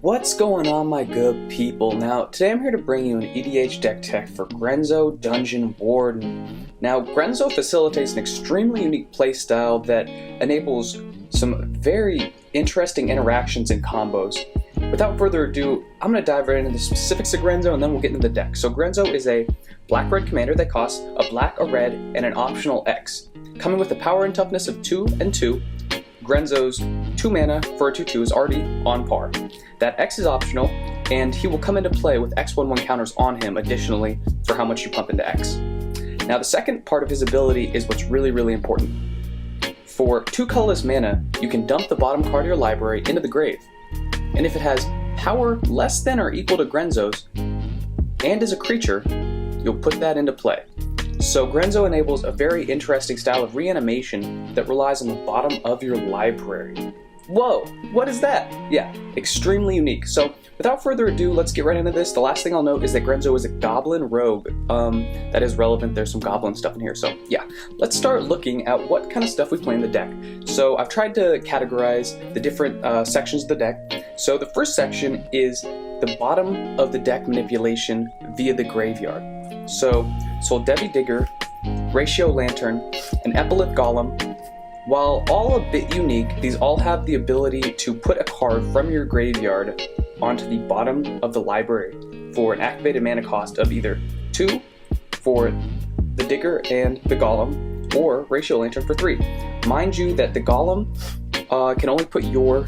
What's going on, my good people? Now, today I'm here to bring you an EDH Deck Tech for Grenzo Dungeon Warden. Now, Grenzo facilitates an extremely unique playstyle that enables some very interesting interactions and combos. Without further ado, I'm going to dive right into the specifics of Grenzo and then we'll get into the deck. So Grenzo is a black-red commander that costs a black, a red, and an optional X. Coming with a power and toughness of 2 and 2, Grenzo's 2 mana for a 2/2 is already on par. That X is optional, and he will come into play with X/1/1 counters on him additionally for how much you pump into X. Now the second part of his ability is what's really important. For 2 colorless mana, you can dump the bottom card of your library into the grave. And if it has power less than or equal to Grenzo's, and is a creature, you'll put that into play. So Grenzo enables a very interesting style of reanimation that relies on the bottom of your library. Whoa, what is that? Yeah, extremely unique. So without further ado, let's get right into this. The last thing I'll note is that Grenzo is a Goblin rogue. That is relevant. There's some Goblin stuff in here. So yeah, let's start looking at what kind of stuff we play in the deck. So I've tried to categorize the different sections of the deck. So the first section is the bottom of the deck manipulation via the graveyard. So Soul Devi Digger, Ratio Lantern, and Epaulet Golem. While all a bit unique, these all have the ability to put a card from your graveyard onto the bottom of the library for an activated mana cost of either 2 for the Digger and the Golem, or Ratio Lantern for 3. Mind you that the Golem can only put your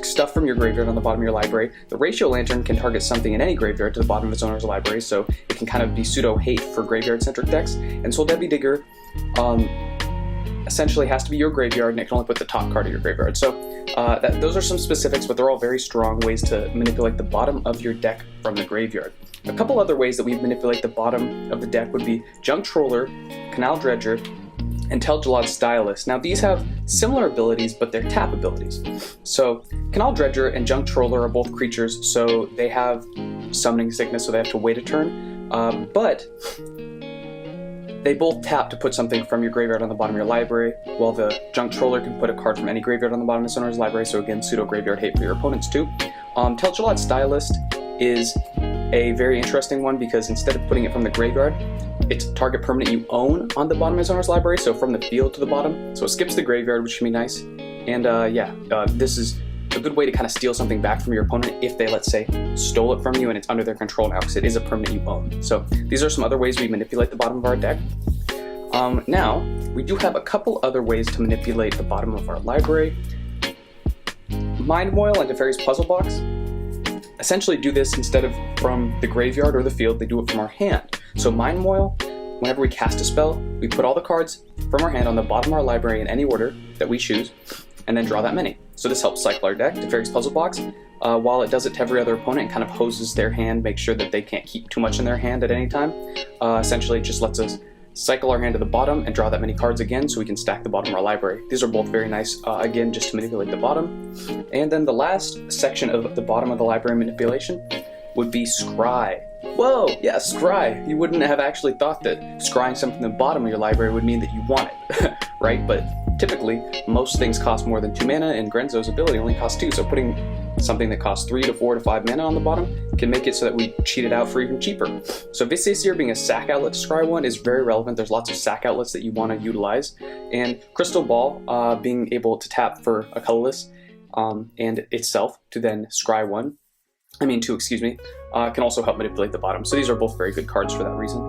stuff from your graveyard on the bottom of your library. The Ratio Lantern can target something in any graveyard to the bottom of its owner's library, so it can kind of be pseudo-hate for graveyard-centric decks. And Soul Devi Digger essentially has to be your graveyard, and it can only put the top card of your graveyard. So those are some specifics, but they're all very strong ways to manipulate the bottom of your deck from the graveyard. A couple other ways that we manipulate the bottom of the deck would be Junk Troller, Canal Dredger, and Tel-Jalad Stylist. Now these have similar abilities, but they're tap abilities. So Canal Dredger and Junk Troller are both creatures, so they have summoning sickness, so they have to wait a turn. But they both tap to put something from your graveyard on the bottom of your library, while the Junk Troller can put a card from any graveyard on the bottom of its owner's library, so again, pseudo-graveyard hate for your opponents too. Tel-Jalad Stylist is a very interesting one because instead of putting it from the graveyard, it's a target permanent you own on the bottom of its owner's library, so from the field to the bottom, so it skips the graveyard, which can be nice. And this is a good way to kind of steal something back from your opponent if they, let's say, stole it from you and it's under their control now because it is a permanent you own. So these are some other ways we manipulate the bottom of our deck. Now, we do have a couple other ways to manipulate the bottom of our library. Mind Moil and Teferi's Puzzle Box essentially do this instead of from the graveyard or the field, they do it from our hand. So Mind Moil, whenever we cast a spell, we put all the cards from our hand on the bottom of our library in any order that we choose, and then draw that many. So this helps cycle our deck. Teferi's Puzzle Box, while it does it to every other opponent, it kind of hoses their hand, makes sure that they can't keep too much in their hand at any time. Essentially, it just lets us cycle our hand to the bottom and draw that many cards again so we can stack the bottom of our library. These are both very nice, again, just to manipulate the bottom. And then the last section of the bottom of the library manipulation would be Scry. Whoa, yeah, Scry. You wouldn't have actually thought that scrying something at the bottom of your library would mean that you want it, right? But typically, most things cost more than 2 mana, and Grenzo's ability only costs 2, so putting something that costs 3 to 4 to 5 mana on the bottom can make it so that we cheat it out for even cheaper. So Visasir being a sack outlet to scry one is very relevant. There's lots of sack outlets that you want to utilize. And Crystal Ball being able to tap for a colorless and itself to then scry two, can also help manipulate the bottom. So these are both very good cards for that reason.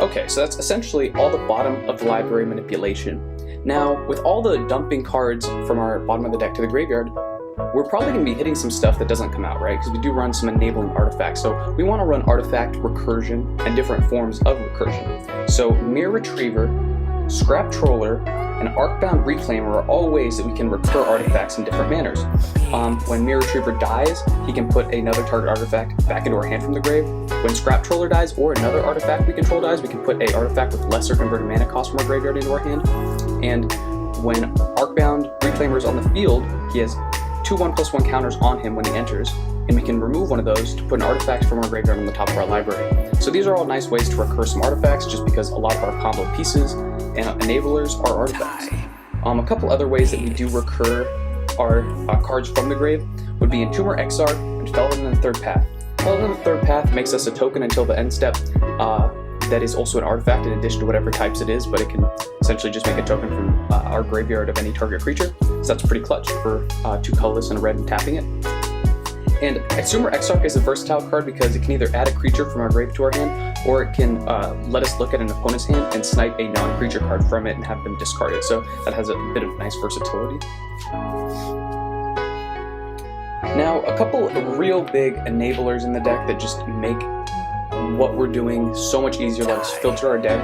Okay, so that's essentially all the bottom of the library manipulation. Now, with all the dumping cards from our bottom of the deck to the graveyard, we're probably going to be hitting some stuff that doesn't come out, right? Because we do run some enabling artifacts. So we want to run artifact, recursion, and different forms of recursion. So Mirror Retriever, Scrap Troller, and Arcbound Reclaimer are all ways that we can recur artifacts in different manners. When Mirror Retriever dies, he can put another target artifact back into our hand from the grave. When Scrap Troller dies, or another artifact we control dies, we can put an artifact with lesser converted mana cost from our graveyard into our hand. And when Arcbound Reclaimer is on the field, he has 2 1/1 counters on him when he enters, and we can remove one of those to put an artifact from our graveyard on the top of our library. So these are all nice ways to recur some artifacts, just because a lot of our combo pieces and enablers are artifacts. A couple other ways that we do recur our cards from the grave would be Entomber Exarch and Felon in the Third Path. Felon in the Third Path makes us a token until the end step that is also an artifact in addition to whatever types it is, but it can essentially just make a token from our graveyard of any target creature. So that's pretty clutch for 2 colorless and a red and tapping it. And Entomber Exarch is a versatile card because it can either add a creature from our grave to our hand, or it can let us look at an opponent's hand and snipe a non-creature card from it and have them discard it. So that has a bit of nice versatility. Now, a couple of real big enablers in the deck that just make what we're doing so much easier, let us filter our deck,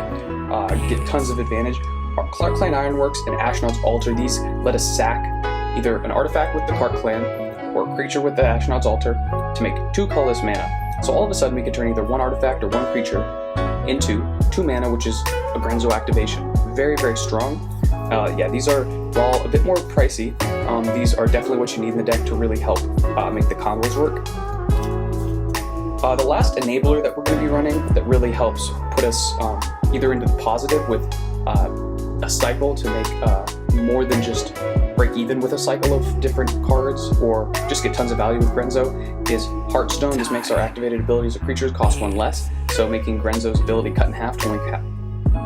get tons of advantage, are Clark Clan Ironworks and Ashnod's Altar. These let us sack either an artifact with the Clark Clan or a creature with the Ashnod's Altar to make 2 colorless mana. So all of a sudden we can turn either 1 artifact or 1 creature into 2 mana, which is a Grenzo activation. Very, very strong. Yeah, these are, while a bit more pricey, these are definitely what you need in the deck to really help make the combos work. The last enabler that we're going to be running that really helps put us either into the positive with a cycle to make more than just break even with a cycle of different cards or just get tons of value with Grenzo is Heartstone. This makes our activated abilities of creatures cost 1 less, so making Grenzo's ability cut in half to only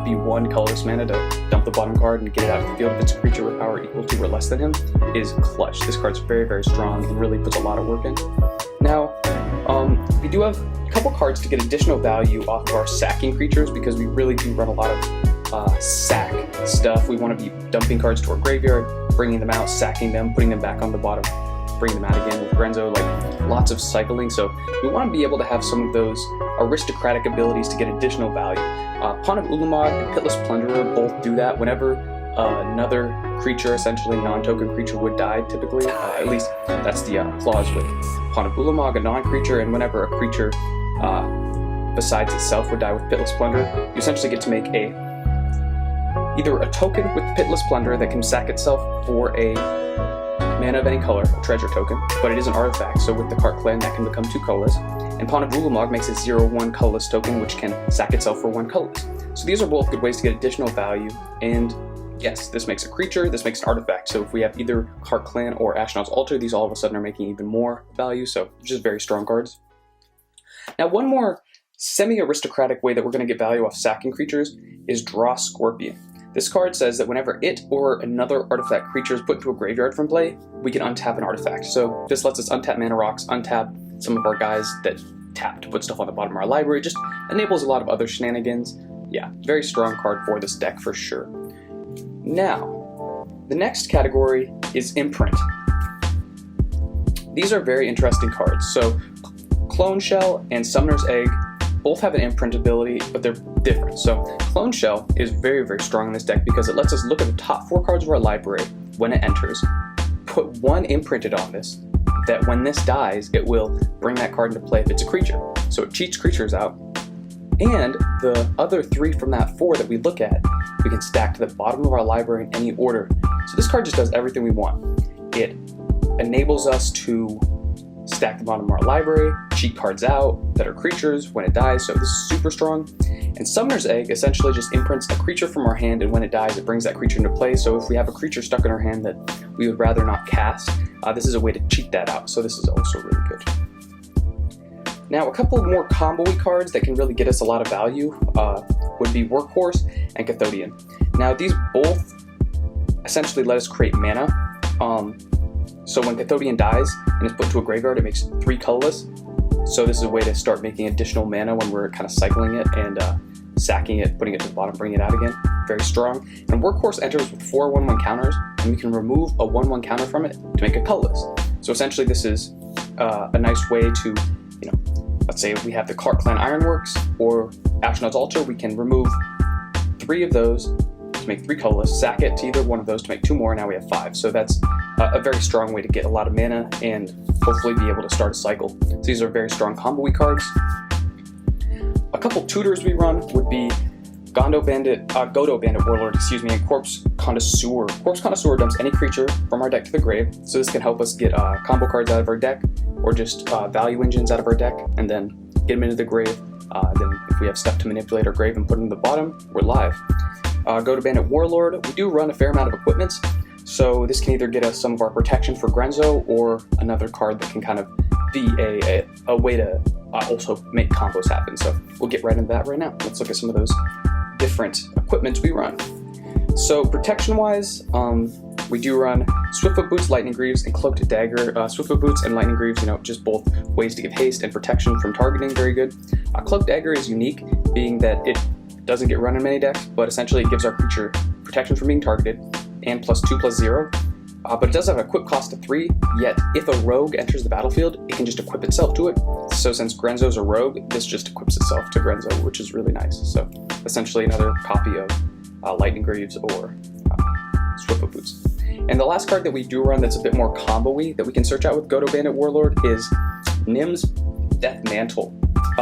be 1 colorless mana to dump the bottom card and get it out of the field if it's a creature with power equal to or less than him is clutch. This card's very, very strong and really puts a lot of work in. Now, we do have a couple cards to get additional value off of our sacking creatures because we really do run a lot of sack stuff. We want to be dumping cards to our graveyard, bringing them out, sacking them, putting them back on the bottom, bringing them out again with Grenzo, like lots of cycling. So we want to be able to have some of those aristocratic abilities to get additional value. Pawn of Ulamog and Pitless Plunderer both do that whenever another creature, essentially non-token creature, would die typically. At least that's the clause with Pawn of Ulamog, a non-creature, and whenever a creature besides itself would die with Pitless Plunderer, you essentially get to make either a token with Pitless Plunderer that can sack itself for a mana of any color, a treasure token, but it is an artifact, so with the Clark Clan that can become 2 colorless. And Pawn of Ulamog makes a 0/1 colorless token which can sack itself for 1 colorless. So these are both good ways to get additional value, and yes, this makes a creature, this makes an artifact, so if we have either Clark Clan or Ashnod's Altar, these all of a sudden are making even more value, so just very strong cards. Now, one more semi-aristocratic way that we're going to get value off sacking creatures is Draw Scorpion. This card says that whenever it or another artifact creature is put into a graveyard from play, we can untap an artifact. So this lets us untap mana rocks, untap some of our guys that tap to put stuff on the bottom of our library, just enables a lot of other shenanigans. Yeah, very strong card for this deck for sure. Now, the next category is Imprint. These are very interesting cards. So Clone Shell and Summoner's Egg both have an imprint ability, but they're different. So Clone Shell is very, very strong in this deck because it lets us look at the top 4 cards of our library when it enters, put 1 imprinted on this, that when this dies, it will bring that card into play if it's a creature. So it cheats creatures out. And the other 3 from that 4 that we look at, we can stack to the bottom of our library in any order. So this card just does everything we want. It enables us to stack the bottom of our library, cheat cards out that are creatures when it dies, so this is super strong. And Summoner's Egg essentially just imprints a creature from our hand, and when it dies, it brings that creature into play. So if we have a creature stuck in our hand that we would rather not cast, this is a way to cheat that out, so this is also really good. Now, a couple of more combo-y cards that can really get us a lot of value would be Workhorse and Cathodian. Now, these both essentially let us create mana. So when Cathodian dies and is put into a graveyard, it makes 3 colorless. So this is a way to start making additional mana when we're kind of cycling it and sacking it, putting it to the bottom, bringing it out again. Very strong. And Workhorse enters with 4 1/1 counters, and we can remove a 1/1 counter from it to make a colorless. So essentially this is a nice way to, let's say we have the Clark Clan Ironworks or Ashnod's Altar, we can remove 3 of those to make 3 colorless, sack it to either one of those to make 2 more, and now we have 5. So that's a very strong way to get a lot of mana and hopefully be able to start a cycle. So these are very strong combo-y cards. A couple tutors we run would be Godo Bandit Warlord, and Corpse Connoisseur. Corpse Connoisseur dumps any creature from our deck to the grave, so this can help us get combo cards out of our deck or just value engines out of our deck and then get them into the grave. Then if we have stuff to manipulate our grave and put them to the bottom, we're live. Godo Bandit Warlord, we do run a fair amount of equipments. So this can either get us some of our protection for Grenzo or another card that can kind of be a way to also make combos happen. So we'll get right into that right now. Let's look at some of those different equipments we run. So protection-wise, we do run Swiftfoot Boots, Lightning Greaves, and Cloaked Dagger. Swiftfoot Boots and Lightning Greaves, just both ways to give haste and protection from targeting, very good. Cloaked Dagger is unique, being that it doesn't get run in many decks, but essentially it gives our creature protection from being targeted, and +2/+0. But it does have an equip cost of 3, yet if a rogue enters the battlefield, it can just equip itself to it. So since Grenzo's a rogue, this just equips itself to Grenzo, which is really nice. So essentially another copy of Lightning Greaves or Swiftfoot Boots. And the last card that we do run that's a bit more combo-y that we can search out with Godo Bandit Warlord is Nim's Death Mantle.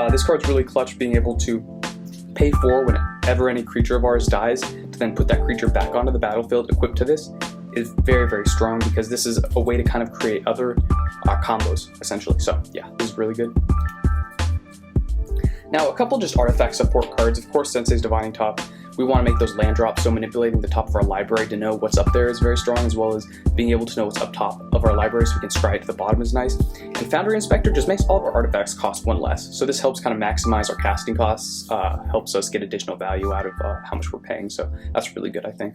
This card's really clutch, being able to pay 4 whenever any creature of ours dies, to then put that creature back onto the battlefield equipped to this is very, very strong, because this is a way to kind of create other combos, essentially. So yeah, this is really good. Now, a couple just artifact support cards. Of course, Sensei's Divining Top. We want to make those land drops, so manipulating the top of our library to know what's up there is very strong, as well as being able to know what's up top of our library so we can scry it to the bottom is nice. And Foundry Inspector just makes all of our artifacts cost 1 less. So this helps kind of maximize our casting costs, helps us get additional value out of how much we're paying. So that's really good, I think.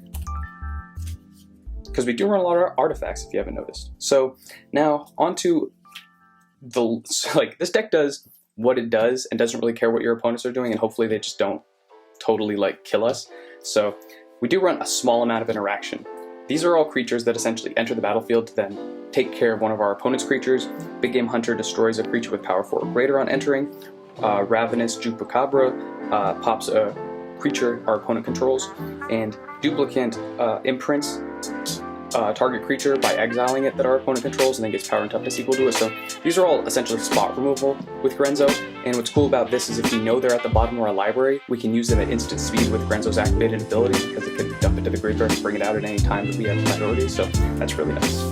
Because we do run a lot of artifacts, if you haven't noticed. So now onto this deck does what it does and doesn't really care what your opponents are doing, and hopefully they just don't totally kill us. So we do run a small amount of interaction. These are all creatures that essentially enter the battlefield to then take care of one of our opponent's creatures. Big Game Hunter destroys a creature with power 4 or greater on entering. Ravenous Chupacabra pops a creature our opponent controls, and Duplicant imprints target creature by exiling it that our opponent controls, and then gets power and toughness equal to it. So these are all essentially spot removal with Grenzo, and what's cool about this is if we know they're at the bottom of our library, we can use them at instant speed with Grenzo's activated ability, because it can dump it to the graveyard and bring it out at any time that we have priority, so that's really nice.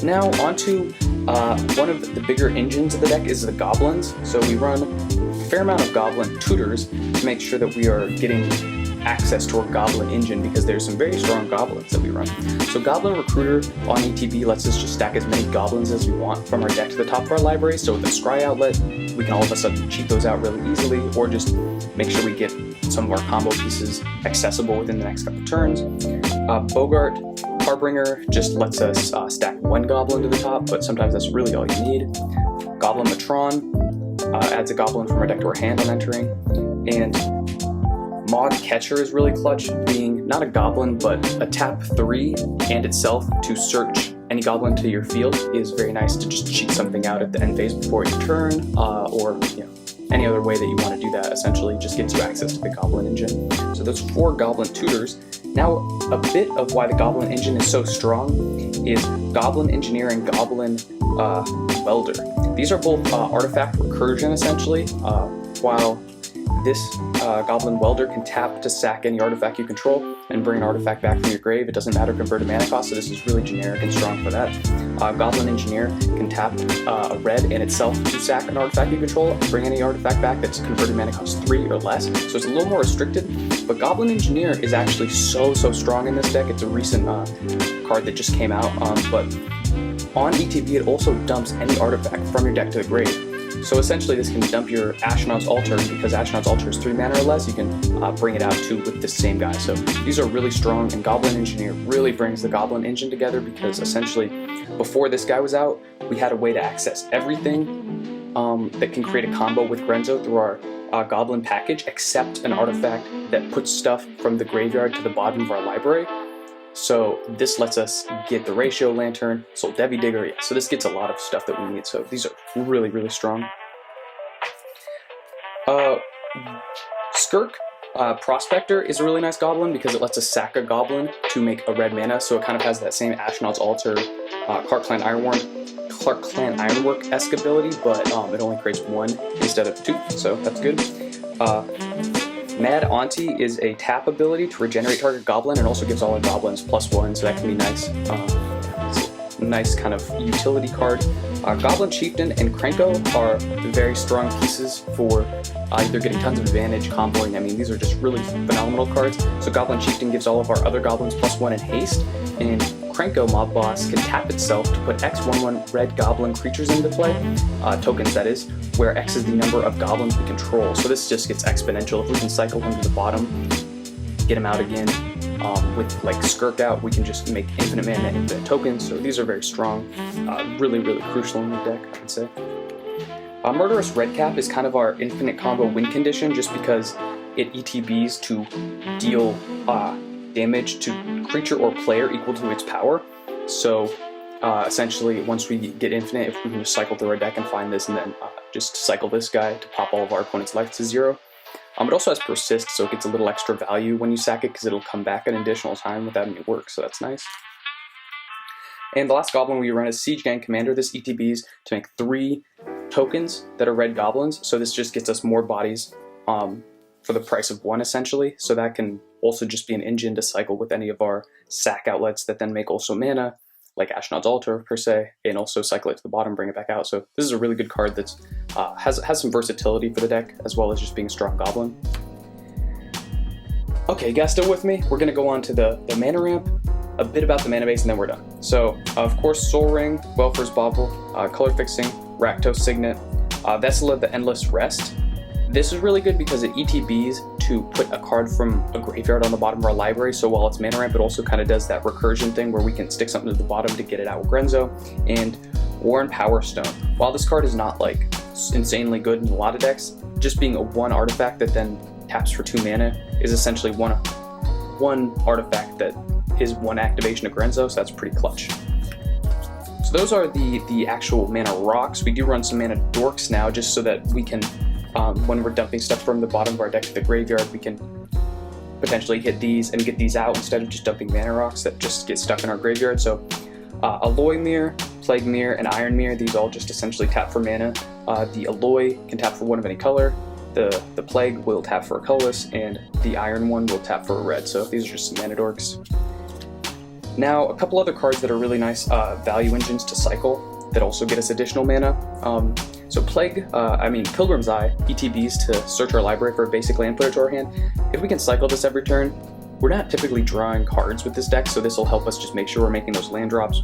Now onto one of the bigger engines of the deck is the Goblins. So we run a fair amount of Goblin Tutors to make sure that we are getting access to our Goblin engine, because there's some very strong Goblins that we run. So Goblin Recruiter on ETB lets us just stack as many Goblins as we want from our deck to the top of our library. So with the Scry outlet, we can all of a sudden cheat those out really easily, or just make sure we get some of our combo pieces accessible within the next couple turns. Bogart Harbringer just lets us stack 1 Goblin to the top, but sometimes that's really all you need. Goblin Matron adds a Goblin from our deck to our hand on entering. And Maud Catcher is really clutch, being not a Goblin, but a tap 3 and itself to search any Goblin to your field is very nice to just cheat something out at the end phase before your turn, or any other way that you want to do that. Essentially just gets you access to the Goblin engine. So those 4 Goblin Tutors. Now, a bit of why the Goblin engine is so strong is Goblin Engineer and Goblin Welder. These are both artifact recursion, essentially, while this Goblin Welder can tap to sack any artifact you control and bring an artifact back from your grave. It doesn't matter converted mana cost, so this is really generic and strong for that. Goblin Engineer can tap a red and itself to sack an artifact you control and bring any artifact back that's converted mana cost 3 or less, so it's a little more restricted. But Goblin Engineer is actually so strong in this deck. It's a recent card that just came out, but on ETB it also dumps any artifact from your deck to the grave. So essentially this can dump your Ashnod's Altar, because Ashnod's Altar is 3 mana or less, you can bring it out too with this same guy. So these are really strong, and Goblin Engineer really brings the Goblin engine together, because essentially before this guy was out, we had a way to access everything that can create a combo with Grenzo through our Goblin package, except an artifact that puts stuff from the graveyard to the bottom of our library. So this lets us get the Ratio Lantern, Soul Devi Digger, yeah, so this gets a lot of stuff that we need, so these are really strong. Skirk Prospector is a really nice Goblin, because it lets us sack a Goblin to make a red mana, so it kind of has that same Ashnod's Altar, Clark Clan Ironwork-esque ability, but it only creates 1 instead of 2, so that's good. Mad Auntie is a tap ability to regenerate target Goblin, and also gives all our Goblins +1, so that can be nice. It's a nice kind of utility card. Goblin Chieftain and Krenko are very strong pieces for either getting tons of advantage, comboing. I mean, these are just really phenomenal cards. So Goblin Chieftain gives all of our other Goblins +1 in haste, and Krenko mob boss can tap itself to put X 1/1 red goblin creatures into play, tokens that is, where X is the number of goblins we control. So this just gets exponential. If we can cycle him to the bottom, get him out again, with like Skirk out, we can just make infinite mana, infinite tokens. So these are very strong, really, really crucial in the deck, I would say. Murderous Redcap is kind of our infinite combo win condition, just because it ETBs to deal damage to creature or player equal to its power. So essentially, once we get infinite, if we can just cycle through our deck and find this, and then just cycle this guy to pop all of our opponent's life to 0. It also has Persist, so it gets a little extra value when you sack it, because it'll come back an additional time without any work, so that's nice. And the last goblin we run is Siege Gang Commander. This ETBs to make 3 tokens that are red goblins, so this just gets us more bodies for the price of 1, essentially. So that can also just be an engine to cycle with any of our sack outlets that then make also mana, like Ashnod's Altar per se, and also cycle it to the bottom, bring it back out. So this is a really good card that has some versatility for the deck, as well as just being a strong goblin. Okay, you guys still with me? We're gonna go on to the mana ramp, a bit about the mana base, and then we're done. So, of course, Soul Ring, Welfar's Bauble, Color Fixing, Rakdos Signet, Vessel of the Endless Rest. This is really good because it ETBs to put a card from a graveyard on the bottom of our library, so while it's mana ramp, it also kind of does that recursion thing where we can stick something to the bottom to get it out with Grenzo. And Warren Power Stone. While this card is not like insanely good in a lot of decks, just being a 1 artifact that then taps for 2 mana is essentially one artifact that is 1 activation of Grenzo, so that's pretty clutch. So those are the actual mana rocks. We do run some mana dorks now, just so that we can, when we're dumping stuff from the bottom of our deck to the graveyard, we can potentially hit these and get these out instead of just dumping mana rocks that just get stuck in our graveyard. So Alloy Mirror, Plague Mirror, and Iron Mirror, these all just essentially tap for mana. The Alloy can tap for 1 of any color, the Plague will tap for a colorless, and the Iron one will tap for a red. So these are just some mana dorks. Now, a couple other cards that are really nice value engines to cycle that also get us additional mana. So Pilgrim's Eye ETBs to search our library for a basic land player to our hand. If we can cycle this every turn, we're not typically drawing cards with this deck, so this will help us just make sure we're making those land drops.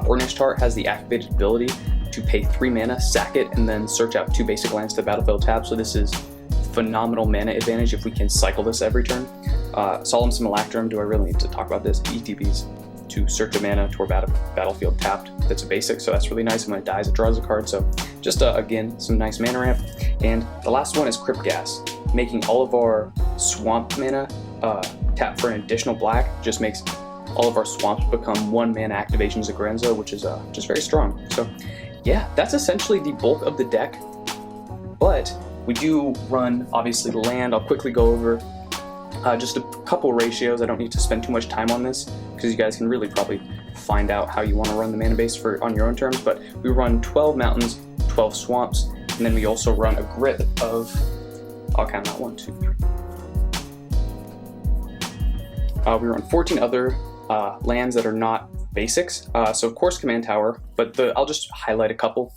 Burnished Heart has the activated ability to pay 3 mana, sack it, and then search out 2 basic lands to the battlefield tab, so this is phenomenal mana advantage if we can cycle this every turn. Solemn Simulacrum, do I really need to talk about this? ETBs to search a mana to our battlefield tapped. That's a basic, so that's really nice. And when it dies, it draws a card. So just again, some nice mana ramp. And the last one is Crypt Gas, making all of our swamp mana tap for an additional black. Just makes all of our swamps become 1 mana activations of Grenzo, which is just very strong. So yeah, that's essentially the bulk of the deck. But we do run obviously the land. I'll quickly go over just a couple ratios. I don't need to spend too much time on this because you guys can really probably find out how you want to run the mana base on your own terms. But we run 12 mountains, 12 swamps, and then we also run a grid of, I'll count out 1, 2, 3. We run 14 other lands that are not basics. So of course Command Tower, but I'll just highlight a couple.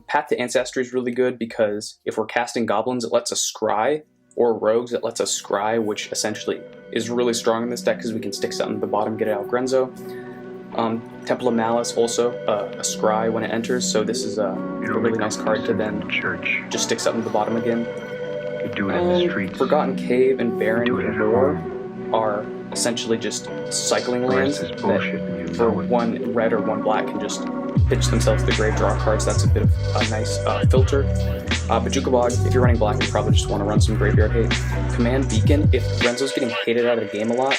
Path to Ancestry is really good because if we're casting goblins, it lets us scry, or rogues, it lets us scry, which essentially is really strong in this deck because we can stick something at the bottom, get it out Grenzo. Temple of Malice, also a scry when it enters, so this is a really nice card to then just stick something at the bottom again. Forgotten Cave and Barren War are essentially just cycling lands that for 1 red or 1 black can just pitch themselves to the grave, draw cards. That's a bit of a nice filter. Bajuka Bog, if you're running black, you probably just want to run some graveyard hate. Command Beacon, if Grenzo's getting hated out of the game a lot,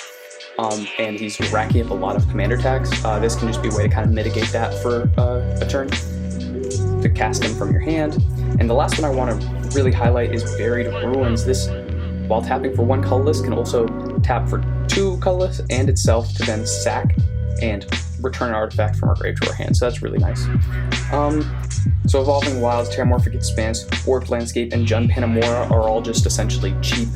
and he's racking up a lot of commander attacks, this can just be a way to kind of mitigate that for a turn, to cast him from your hand. And the last one I want to really highlight is Buried Ruins. This, while tapping for 1 colorless, can also tap for 2 colorless and itself to then sack and return an artifact from our grave to our hand, so that's really nice. So Evolving Wilds, Terramorphic Expanse, Orc Landscape, and Jund Panamora are all just essentially cheap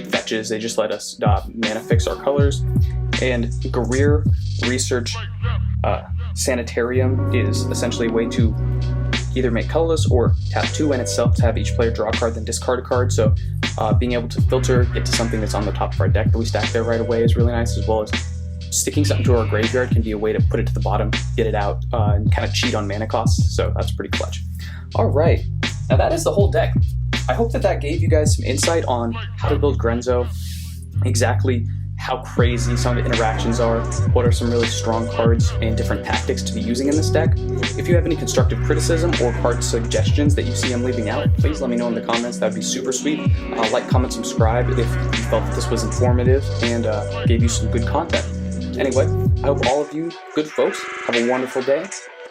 fetches. They just let us mana fix our colors. And Guerrier Research Sanitarium is essentially a way to either make colorless or tap 2 in itself to have each player draw a card, then discard a card. So being able to filter, get to something that's on the top of our deck that we stack there right away is really nice, as well as sticking something to our graveyard can be a way to put it to the bottom, get it out, and kind of cheat on mana costs. So that's pretty clutch. All right, now that is the whole deck. I hope that that gave you guys some insight on how to build Grenzo, exactly how crazy some of the interactions are, what are some really strong cards and different tactics to be using in this deck. If you have any constructive criticism or card suggestions that you see I'm leaving out, please let me know in the comments. That'd be super sweet. Like, comment, subscribe if you felt that this was informative and gave you some good content. Anyway, I hope all of you good folks have a wonderful day,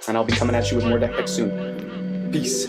and I'll be coming at you with more deck picks soon. Peace.